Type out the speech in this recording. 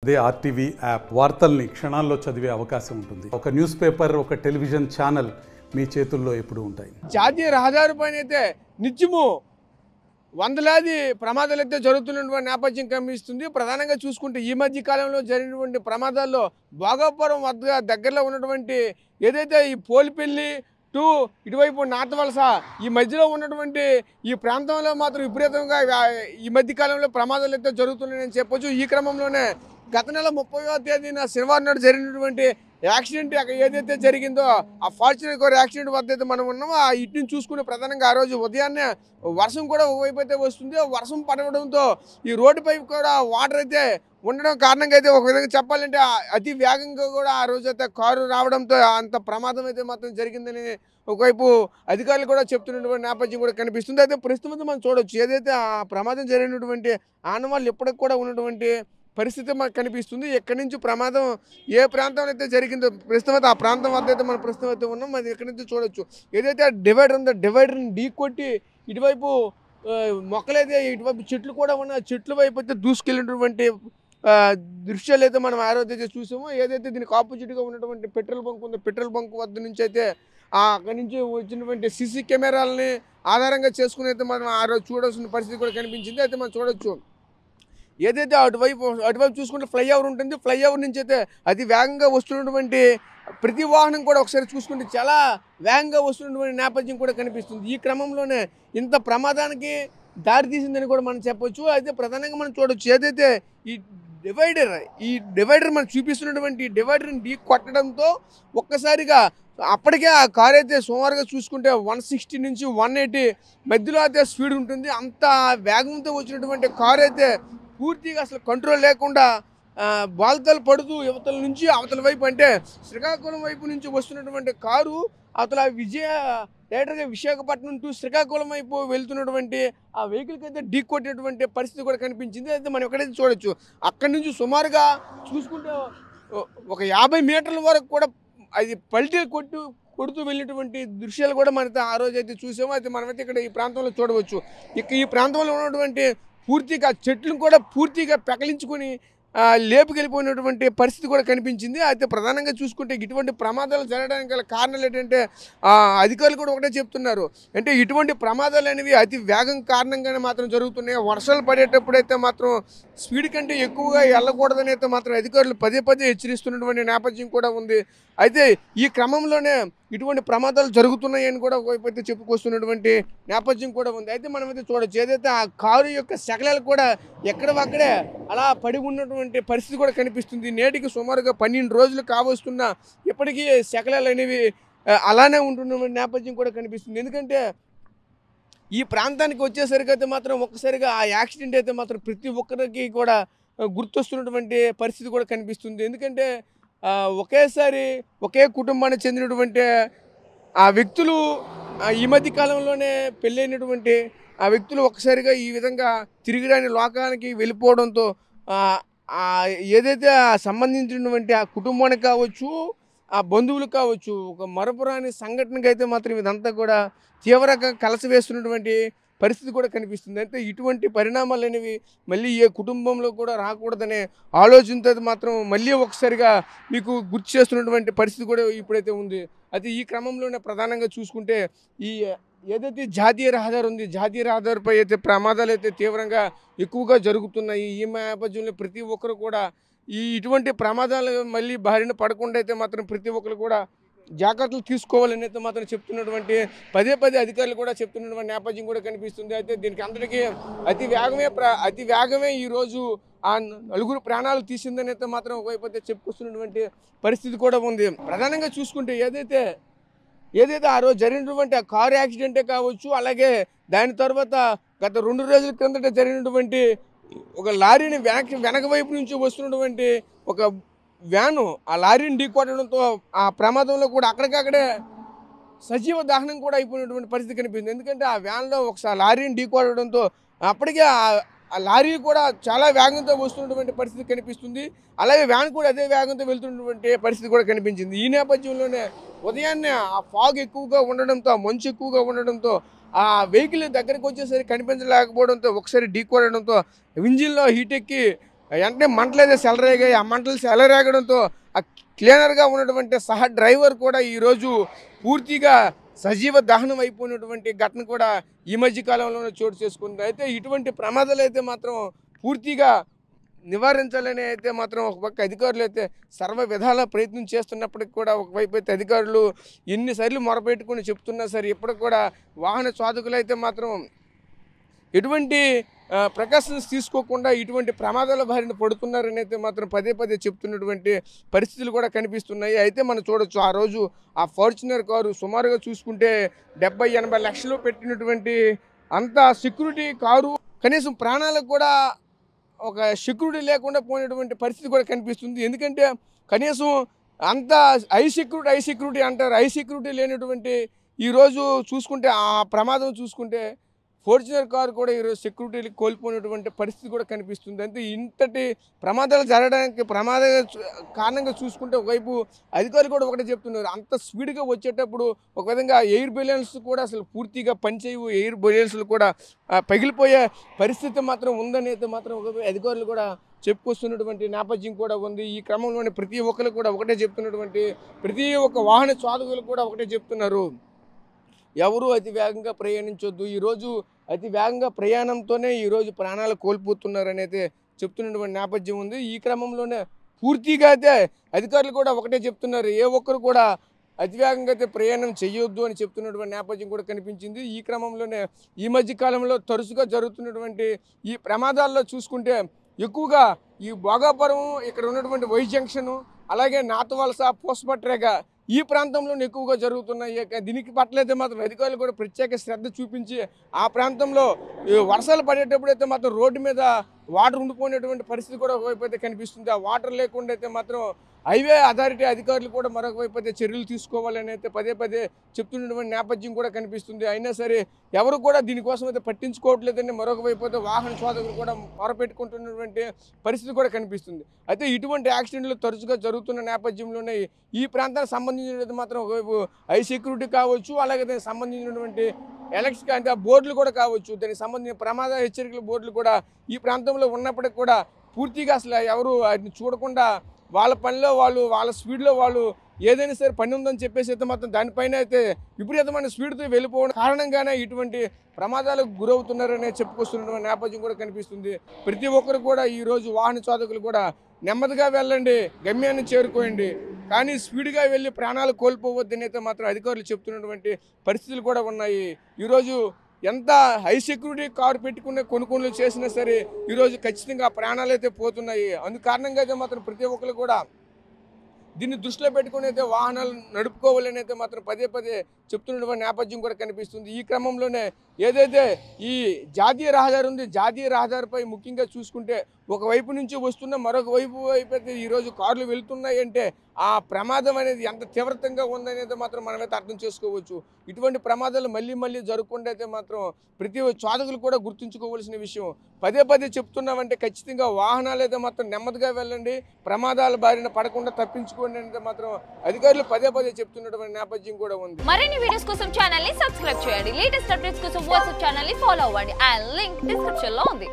అదే RTV app వార్తల్ని క్షణాల్లో చదివే అవకాశం ఉంటుంది. ఒక న్యూస్ పేపర్, ఒక టెలివిజన్ ఛానల్ మీ చేతుల్లో ఎప్పుడూ ఉంటాయి. జాతీయ రహదారి పైన అయితే నిత్యము వందలాది ప్రమాదాలు అయితే జరుగుతున్నటువంటి నేపథ్యం కనిపిస్తుంది. ప్రధానంగా చూసుకుంటే ఈ మధ్య కాలంలో జరిగినటువంటి ప్రమాదాల్లో భోగాపురం వద్ద దగ్గరలో ఉన్నటువంటి ఏదైతే ఈ పోలిపల్లి టు ఇటువైపు నాతవలస ఈ మధ్యలో ఉన్నటువంటి ఈ ప్రాంతంలో మాత్రం విపరీతంగా ఈ మధ్య కాలంలో ప్రమాదాలు అయితే జరుగుతున్నాయని చెప్పొచ్చు. ఈ క్రమంలోనే గత నెల 30వ తేదీన శనివారం నాడు జరిగినటువంటి యాక్సిడెంట్ ఏదైతే జరిగిందో ఆ ఫార్చునర్ కార్ యాక్సిడెంట్ వద్ద అయితే మనం ఉన్నామో ఆ ఇటుని చూసుకునే ప్రధానంగా ఆ రోజు ఉదయాన్నే వర్షం కూడా ఒకవైపు అయితే వస్తుంది. వర్షం పడడంతో ఈ రోడ్డుపై కూడా వాటర్ అయితే ఉండడం కారణంగా అయితే ఒక విధంగా చెప్పాలంటే అతి వేగంగా కూడా ఆ రోజు అయితే కారు రావడంతో అంత ప్రమాదం అయితే మాత్రం జరిగిందని ఒకవైపు అధికారులు కూడా చెప్తున్నటువంటి నేపథ్యం కూడా కనిపిస్తుంది. అయితే ప్రస్తుతం మనం చూడవచ్చు ఏదైతే ఆ ప్రమాదం జరిగినటువంటి ఆనవాళ్ళు ఇప్పటికి కూడా ఉన్నటువంటి పరిస్థితి మనకు కనిపిస్తుంది. ఎక్కడి నుంచి ప్రమాదం ఏ ప్రాంతంలో అయితే జరిగిందో ప్రస్తుతం ఆ ప్రాంతం వద్ద అయితే మనం ప్రస్తుతం అయితే ఉన్నాం. అది ఎక్కడి నుంచి చూడొచ్చు ఏదైతే డివైడర్ ఉందో డివైడర్ని ఢీ కొట్టి ఇటువైపు మొక్కలైతే ఇటువైపు చెట్లు కూడా ఉన్న చెట్ల వైపు అయితే దూసుకెళ్ళినటువంటి దృశ్యాలు అయితే మనం ఆ రోజు అయితే చూసాము. ఏదైతే దీనికి ఆపోజిట్గా ఉన్నటువంటి పెట్రోల్ బంక్ ఉందో పెట్రోల్ బంక్ వద్ద నుంచి అయితే అక్కడి నుంచి వచ్చినటువంటి సీసీ కెమెరాలని ఆధారంగా చేసుకుని అయితే మనం ఆ రోజు చూడాల్సిన పరిస్థితి కూడా కనిపించింది. అయితే మనం చూడొచ్చు ఏదైతే అటువైపు చూసుకుంటే ఫ్లైఓవర్ ఉంటుంది. ఫ్లైఓవర్ నుంచి అయితే అతి వేగంగా వస్తున్నటువంటి ప్రతి వాహనం కూడా ఒకసారి చూసుకుంటే చాలా వేగంగా వస్తున్నటువంటి నేపథ్యం కూడా కనిపిస్తుంది. ఈ క్రమంలోనే ఇంత ప్రమాదానికి దారి తీసిందని కూడా మనం చెప్పొచ్చు. అయితే ప్రధానంగా మనం చూడొచ్చు ఏదైతే ఈ డివైడర్ మనం చూపిస్తున్నటువంటి డివైడర్ని ఢీ కొట్టడంతో ఒక్కసారిగా అప్పటికే ఆ కార్ అయితే సుమారుగా చూసుకుంటే 160 నుంచి 180 మధ్యలో అయితే స్పీడ్ ఉంటుంది. అంత వేగంతో వచ్చినటువంటి కార్ అయితే పూర్తిగా అసలు కంట్రోల్ లేకుండా బాల్తలు పడుతూ యువతల నుంచి అవతల వైపు అంటే శ్రీకాకుళం వైపు నుంచి వస్తున్నటువంటి కారు అవతల డైరెక్టర్గా విశాఖపట్నం టు శ్రీకాకుళం వైపు వెళ్తున్నటువంటి ఆ వెహికల్కి అయితే ఢీ కొట్టినటువంటి పరిస్థితి కూడా కనిపించింది. అయితే మనం ఎక్కడైతే చూడొచ్చు అక్కడి నుంచి సుమారుగా చూసుకుంటే ఒక 50 మీటర్ల వరకు కూడా అది పల్టీ కొడుతూ వెళ్ళినటువంటి దృశ్యాలు కూడా మనతో ఆ రోజు అయితే చూసాము. అయితే మనమైతే ఇక్కడ ఈ ప్రాంతంలో చూడవచ్చు. ఈ ప్రాంతంలో ఉన్నటువంటి పూర్తిగా చెట్లను కూడా పూర్తిగా పెకలించుకొని లేపుకెళ్ళిపోయినటువంటి పరిస్థితి కూడా కనిపించింది. అయితే ప్రధానంగా చూసుకుంటే ఇటువంటి ప్రమాదాలు జరగడానికి గల కారణాలు ఏంటంటే అధికారులు కూడా ఒకటే చెప్తున్నారు. అంటే ఇటువంటి ప్రమాదాలు అనేవి అతి వేగం కారణంగానే మాత్రం జరుగుతున్నాయి. వర్షాలు పడేటప్పుడు అయితే మాత్రం స్పీడ్ కంటే ఎక్కువగా వెళ్ళకూడదని అయితే మాత్రం అధికారులు పదే హెచ్చరిస్తున్నటువంటి నేపథ్యం కూడా ఉంది. అయితే ఈ క్రమంలోనే ఇటువంటి ప్రమాదాలు జరుగుతున్నాయని కూడా ఒకవైపు అయితే చెప్పుకొస్తున్నటువంటి నేపథ్యం కూడా ఉంది. అయితే మనమైతే చూడొచ్చు ఏదైతే ఆ కారు యొక్క శకలాలు కూడా ఎక్కడవక్కడే అలా పడి ఉన్నటువంటి పరిస్థితి కూడా కనిపిస్తుంది. నేటికి సుమారుగా 12 రోజులు కావస్తున్న ఇప్పటికీ శకలాలు అనేవి అలానే ఉంటున్న నేపథ్యం కూడా కనిపిస్తుంది. ఎందుకంటే ఈ ప్రాంతానికి వచ్చేసరికి అయితే మాత్రం ఒక్కసారిగా ఆ యాక్సిడెంట్ అయితే మాత్రం ప్రతి ఒక్కరికి కూడా గుర్తొస్తున్నటువంటి పరిస్థితి కూడా కనిపిస్తుంది. ఎందుకంటే ఒకేసారి ఒకే కుటుంబానికి చెందినటువంటి ఆ వ్యక్తులు ఈ మధ్య కాలంలోనే పెళ్ళైనటువంటి ఆ వ్యక్తులు ఒక్కసారిగా ఈ విధంగా తిరిగిరాని లోకానికి వెళ్ళిపోవడంతో ఏదైతే సంబంధించినటువంటి ఆ కుటుంబానికి కావచ్చు ఆ బంధువులకు కావచ్చు ఒక మరపురాని సంఘటనకి అయితే మాత్రం ఇదంతా కూడా తీవ్రంగా కలసివేస్తున్నటువంటి పరిస్థితి కూడా కనిపిస్తుంది. అయితే ఇటువంటి పరిణామాలు అనేవి మళ్ళీ ఏ కుటుంబంలో కూడా రాకూడదనే ఆలోచనతో మాత్రం మళ్ళీ ఒకసారిగా మీకు గుర్తు చేస్తున్నటువంటి పరిస్థితి కూడా ఇప్పుడైతే ఉంది. అయితే ఈ క్రమంలోనే ప్రధానంగా చూసుకుంటే ఈ ఏదైతే జాతీయ రహదారి ఉంది జాతీయ రహదారిపై అయితే ప్రమాదాలు అయితే తీవ్రంగా ఎక్కువగా జరుగుతున్నాయి. ఈ నేపథ్యంలో ప్రతి ఒక్కరు కూడా ఇటువంటి ప్రమాదాలు మళ్ళీ బారిన పడకుండా అయితే మాత్రం ప్రతి ఒక్కరు కూడా జాగ్రత్తలు తీసుకోవాలని అయితే మాత్రం చెప్తున్నటువంటి పదే అధికారులు కూడా చెప్తున్నటువంటి నేపథ్యం కూడా కనిపిస్తుంది. అయితే దీనికి అందరికీ అతి వేగమే ఈరోజు ఆ నలుగురు ప్రాణాలు తీసిందని అయితే మాత్రం ఒకవైపు అయితే చెప్పుకొస్తున్నటువంటి పరిస్థితి కూడా ఉంది. ప్రధానంగా చూసుకుంటే ఏదైతే ఆ రోజు జరిగినటువంటి ఆ కారు యాక్సిడెంటే కావచ్చు, అలాగే దాని తర్వాత గత 2 రోజుల క్రిందట జరిగినటువంటి ఒక లారీని వెనక వైపు నుంచి వస్తున్నటువంటి ఒక వ్యాను ఆ లారీని ఢీకొట్టడంతో ఆ ప్రమాదంలో కూడా అక్కడికక్కడే సజీవ దహనం కూడా అయిపోయినటువంటి పరిస్థితి కనిపించింది. ఎందుకంటే ఆ వ్యాన్లో ఒకసారి లారీని ఢీకొట్టడంతో అప్పటికే ఆ లారీ కూడా చాలా వేగంతో వస్తున్నటువంటి పరిస్థితి కనిపిస్తుంది. అలాగే వ్యాన్ కూడా అదే వేగంతో వెళ్తున్నటువంటి పరిస్థితి కూడా కనిపించింది. ఈ నేపథ్యంలోనే ఉదయాన్నే ఆ ఫాగ్ ఎక్కువగా ఉండడంతో మంచు ఎక్కువగా ఉండడంతో ఆ వెహికల్ దగ్గరికి వచ్చేసరికి కనిపించలేకపోవడంతో ఒకసారి ఢీకొట్టడంతో ఇంజిన్లో హీట్ ఎక్కి వెంటనే మంటలు అయితే సెలరేగాయి. ఆ మంటలు సెలరేగడంతో ఆ క్లీనర్గా ఉన్నటువంటి సహ డ్రైవర్ కూడా ఈరోజు పూర్తిగా సజీవ దహనం అయిపోయినటువంటి ఘటన కూడా ఈ మధ్య కాలంలోనే చోటు చేసుకుంది. అయితే ఇటువంటి ప్రమాదాలు అయితే మాత్రం పూర్తిగా నివారించాలని అయితే మాత్రం ఒక పక్క అధికారులు అయితే సర్వ విధాల ప్రయత్నం చేస్తున్నప్పటికి కూడా ఒకవైపు అయితే అధికారులు ఎన్నిసార్లు మొరపెట్టుకుని చెప్తున్నా సరే ఇప్పటికి కూడా వాహన చోదకులు అయితే మాత్రం ఎటువంటి ప్రికాషన్స్ తీసుకోకుండా ఇటువంటి ప్రమాదాల బారిన పడుతున్నారని అయితే మాత్రం పదే పదే చెప్తున్నటువంటి పరిస్థితులు కూడా కనిపిస్తున్నాయి. అయితే మనం చూడొచ్చు ఆ రోజు ఆ ఫార్చునర్ కారు సుమారుగా చూసుకుంటే 70-80 లక్షలు పెట్టినటువంటి అంత సెక్యూరిటీ కారు కనీసం ప్రాణాలకు కూడా ఒక సెక్యూరిటీ లేకుండా పోయినటువంటి పరిస్థితి కూడా కనిపిస్తుంది. ఎందుకంటే కనీసం అంత హై సెక్యూరిటీ అంటారు. హై సెక్యూరిటీ లేనటువంటి ఈరోజు చూసుకుంటే ఆ ప్రమాదం చూసుకుంటే ఫార్చునర్ కారు కూడా ఈరోజు సెక్యూరిటీ కోల్పోయినటువంటి పరిస్థితి కూడా కనిపిస్తుంది. అంటే ఇంతటి ప్రమాదాలు జరగడానికి కారణంగా చూసుకుంటే ఒకవైపు అధికారులు కూడా ఒకటే చెప్తున్నారు, అంత స్పీడ్గా వచ్చేటప్పుడు ఒక విధంగా ఎయిర్ బెలూన్స్ కూడా అసలు పూర్తిగా పనిచేయవు, ఎయిర్ బెలూన్స్లు కూడా పగిలిపోయే పరిస్థితి మాత్రం ఉందని అయితే మాత్రం అధికారులు కూడా చెప్పుకొస్తున్నటువంటి నేపథ్యం కూడా ఉంది. ఈ క్రమంలోనే ప్రతి ఒక్కరు కూడా ఒకటే చెప్తున్నటువంటి ప్రతి ఒక్క వాహన చోదకులు కూడా ఒకటే చెప్తున్నారు, ఎవరు అతి వేగంగా ప్రయాణించొద్దు. ఈరోజు అతి వేగంగా ప్రయాణంతోనే ఈరోజు ప్రాణాలు కోల్పోతున్నారని అయితే చెప్తున్నటువంటి నేపథ్యం ఉంది. ఈ క్రమంలోనే పూర్తిగా అయితే అధికారులు కూడా ఒకటే చెప్తున్నారు, ఏ ఒక్కరు కూడా అతివేగంగా అయితే ప్రయాణం చేయొద్దు అని చెప్తున్నటువంటి నేపథ్యం కూడా కనిపించింది. ఈ క్రమంలోనే ఈ మధ్య కాలంలో తరచుగా జరుగుతున్నటువంటి ఈ ప్రమాదాల్లో చూసుకుంటే ఎక్కువగా ఈ భోగాపురం ఇక్కడ ఉన్నటువంటి వై జంక్షను అలాగే నాతవలస పోస్పట్రేగా ఈ ప్రాంతంలో ఎక్కువగా జరుగుతున్నాయి. దీనికి పట్లయితే మాత్రం అధికారులు కూడా ప్రత్యేక శ్రద్ధ చూపించి ఆ ప్రాంతంలో వర్షాలు పడేటప్పుడు అయితే మాత్రం రోడ్డు మీద వాటర్ ఉండిపోయినటువంటి పరిస్థితి కూడా ఒకవైపు అయితే కనిపిస్తుంది. ఆ వాటర్ లేకుండా అయితే మాత్రం హైవే అథారిటీ అధికారులు కూడా మరొక వైపు అయితే చర్యలు తీసుకోవాలని అయితే పదే పదే చెప్తున్నటువంటి నేపథ్యం కూడా కనిపిస్తుంది. అయినా సరే ఎవరు కూడా దీనికోసం అయితే పట్టించుకోవట్లేదని మరొక వైపు అయితే వాహన చోదకులు కూడా మొరపెట్టుకుంటున్నటువంటి పరిస్థితి కూడా కనిపిస్తుంది. అయితే ఇటువంటి యాక్సిడెంట్లు తరచుగా జరుగుతున్న నేపథ్యంలోనే ఈ ప్రాంతానికి సంబంధించినది మాత్రం ఒకవైపు హై సెక్యూరిటీ కావచ్చు, అలాగే దానికి సంబంధించినటువంటి ఎలక్ట్రిక్ అంటే బోర్డులు కూడా కావచ్చు, దానికి సంబంధించిన ప్రమాద హెచ్చరికల బోర్డులు కూడా ఈ ప్రాంతంలో ఉన్నప్పటికీ కూడా పూర్తిగా అసలు ఎవరు వాటిని చూడకుండా వాళ్ళ పనిలో వాళ్ళు వాళ్ళ స్పీడ్లో వాళ్ళు ఏదైనా సరే పని ఉందని చెప్పేసి అయితే మాత్రం దానిపైన అయితే విపరీతమైన స్పీడ్తో వెళ్ళిపోవడం కారణంగానే ఇటువంటి ప్రమాదాలకు గురవుతున్నారనే చెప్పుకొస్తున్న నేపథ్యం కూడా కనిపిస్తుంది. ప్రతి ఒక్కరు కూడా ఈరోజు వాహన చోదకులు కూడా నెమ్మదిగా వెళ్ళండి, గమ్యాన్ని చేరుకోండి, కానీ స్పీడ్గా వెళ్ళి ప్రాణాలు కోల్పోవద్దని అయితే మాత్రం అధికారులు చెప్తున్నటువంటి పరిస్థితులు కూడా ఉన్నాయి. ఈరోజు ఎంత హై సెక్యూరిటీ కారు పెట్టుకునే కొనుగోలు చేసినా సరే ఈరోజు ఖచ్చితంగా ప్రాణాలు అయితే పోతున్నాయి. అందుకు కారణంగా అయితే మాత్రం ప్రతి ఒక్కరు కూడా దీన్ని దృష్టిలో పెట్టుకుని అయితే వాహనాలు నడుపుకోవాలని అయితే మాత్రం పదే పదే చెప్తున్నటువంటి నేపథ్యం కూడా కనిపిస్తుంది. ఈ క్రమంలోనే ఏదైతే ఈ జాతీయ రహదారి ఉంది, జాతీయ రహదారిపై ముఖ్యంగా చూసుకుంటే ఒకవైపు నుంచి వస్తున్న మరొక వైపు అయితే ఈరోజు కార్లు వెళ్తున్నాయి అంటే ఆ ప్రమాదం అనేది ఎంత తీవ్రతంగా ఉందనేది మాత్రం మనమైతే అర్థం చేసుకోవచ్చు. ఇటువంటి ప్రమాదాలు మళ్ళీ మళ్ళీ జరగకుండా అయితే మాత్రం ప్రతి చోదకులు కూడా గుర్తుంచుకోవాల్సిన విషయం. పదే పదే చెప్తున్నామంటే ఖచ్చితంగా వాహనాలు అయితే మాత్రం నెమ్మదిగా వెళ్ళండి, ప్రమాదాల బారిన పడకుండా తప్పించుకోండి అంటే మాత్రం అధికారులు పదే పదే చెప్తున్నటువంటి నేపథ్యం కూడా ఉంది. మరిన్ని వీడియోస్ కోసం ఛానల్ ని సబ్స్క్రైబ్ చేయండి, లేటెస్ట్ అప్డేట్స్ కోసం వాట్సాప్ ఛానల్ ని ఫాలో అవ్వండి. ఆ లింక్ డిస్క్రిప్షన్ లో ఉంది.